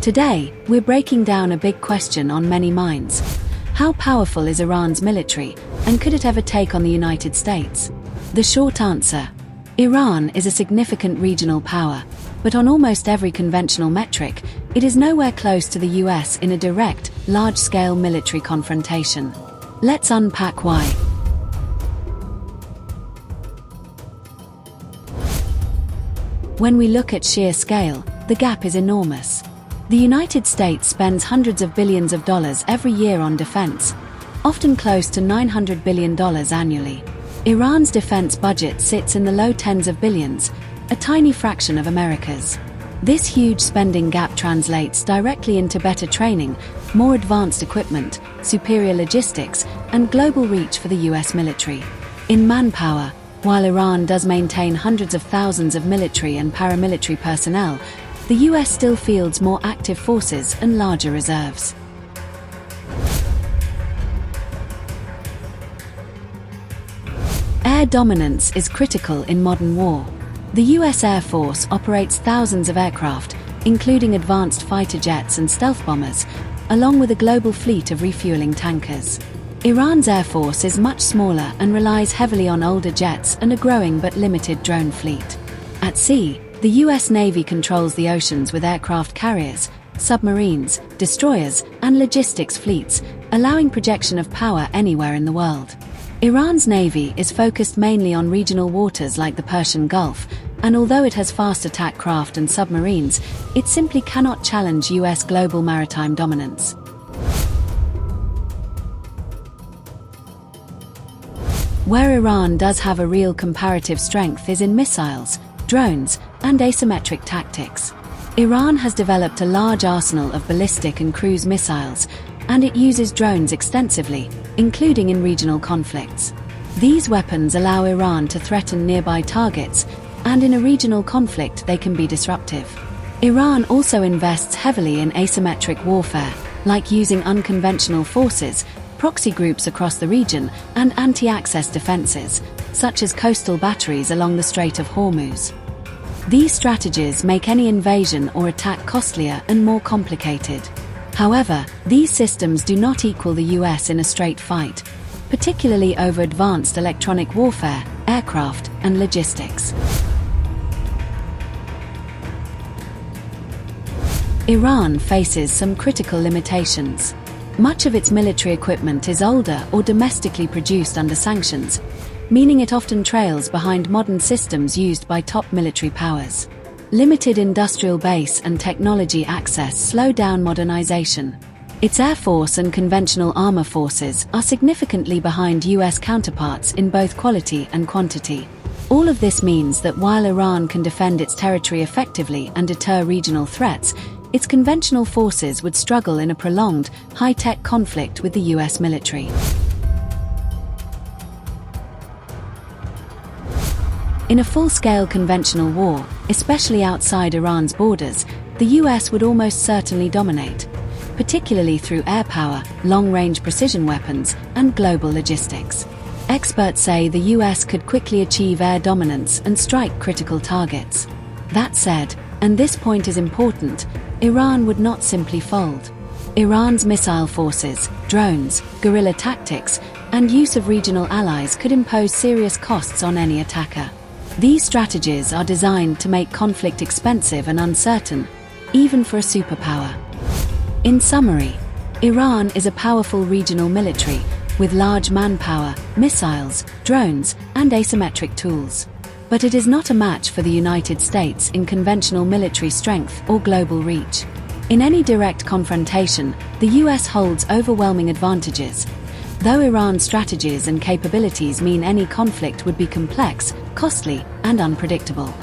Today, we're breaking down a big question on many minds. How powerful is Iran's military, and could it ever take on the United States? The short answer: Iran is a significant regional power, but on almost every conventional metric, it is nowhere close to the US in a direct, large-scale military confrontation. Let's unpack why. When we look at sheer scale, the gap is enormous. The United States spends hundreds of billions of dollars every year on defense, often close to $900 billion annually. Iran's defense budget sits in the low tens of billions, a tiny fraction of America's. This huge spending gap translates directly into better training, more advanced equipment, superior logistics, and global reach for the US military. In manpower, while Iran does maintain hundreds of thousands of military and paramilitary personnel, the US still fields more active forces and larger reserves. Air dominance is critical in modern war. The US Air Force operates thousands of aircraft, including advanced fighter jets and stealth bombers, along with a global fleet of refueling tankers. Iran's Air Force is much smaller and relies heavily on older jets and a growing but limited drone fleet. At sea, the US Navy controls the oceans with aircraft carriers, submarines, destroyers, and logistics fleets, allowing projection of power anywhere in the world. Iran's navy is focused mainly on regional waters like the Persian Gulf, and although it has fast attack craft and submarines, it simply cannot challenge US global maritime dominance. Where Iran does have a real comparative strength is in missiles, drones, and asymmetric tactics. Iran has developed a large arsenal of ballistic and cruise missiles, and it uses drones extensively, including in regional conflicts. These weapons allow Iran to threaten nearby targets, and in a regional conflict they can be disruptive. Iran also invests heavily in asymmetric warfare, like using unconventional forces, proxy groups across the region, and anti-access defenses, such as coastal batteries along the Strait of Hormuz. These strategies make any invasion or attack costlier and more complicated. However, these systems do not equal the US in a straight fight, particularly over advanced electronic warfare, aircraft, and logistics. Iran faces some critical limitations. Much of its military equipment is older or domestically produced under sanctions, meaning it often trails behind modern systems used by top military powers. Limited industrial base and technology access slow down modernization. Its air force and conventional armor forces are significantly behind US counterparts in both quality and quantity. All of this means that while Iran can defend its territory effectively and deter regional threats, its conventional forces would struggle in a prolonged, high-tech conflict with the US military. In a full-scale conventional war, especially outside Iran's borders, the US would almost certainly dominate, particularly through air power, long-range precision weapons, and global logistics. Experts say the US could quickly achieve air dominance and strike critical targets. That said, and this point is important, Iran would not simply fold. Iran's missile forces, drones, guerrilla tactics, and use of regional allies could impose serious costs on any attacker. These strategies are designed to make conflict expensive and uncertain, even for a superpower. In summary, Iran is a powerful regional military with large manpower, missiles, drones, and asymmetric tools. But it is not a match for the United States in conventional military strength or global reach. In any direct confrontation, the US holds overwhelming advantages, though Iran's strategies and capabilities mean any conflict would be complex, costly, and unpredictable.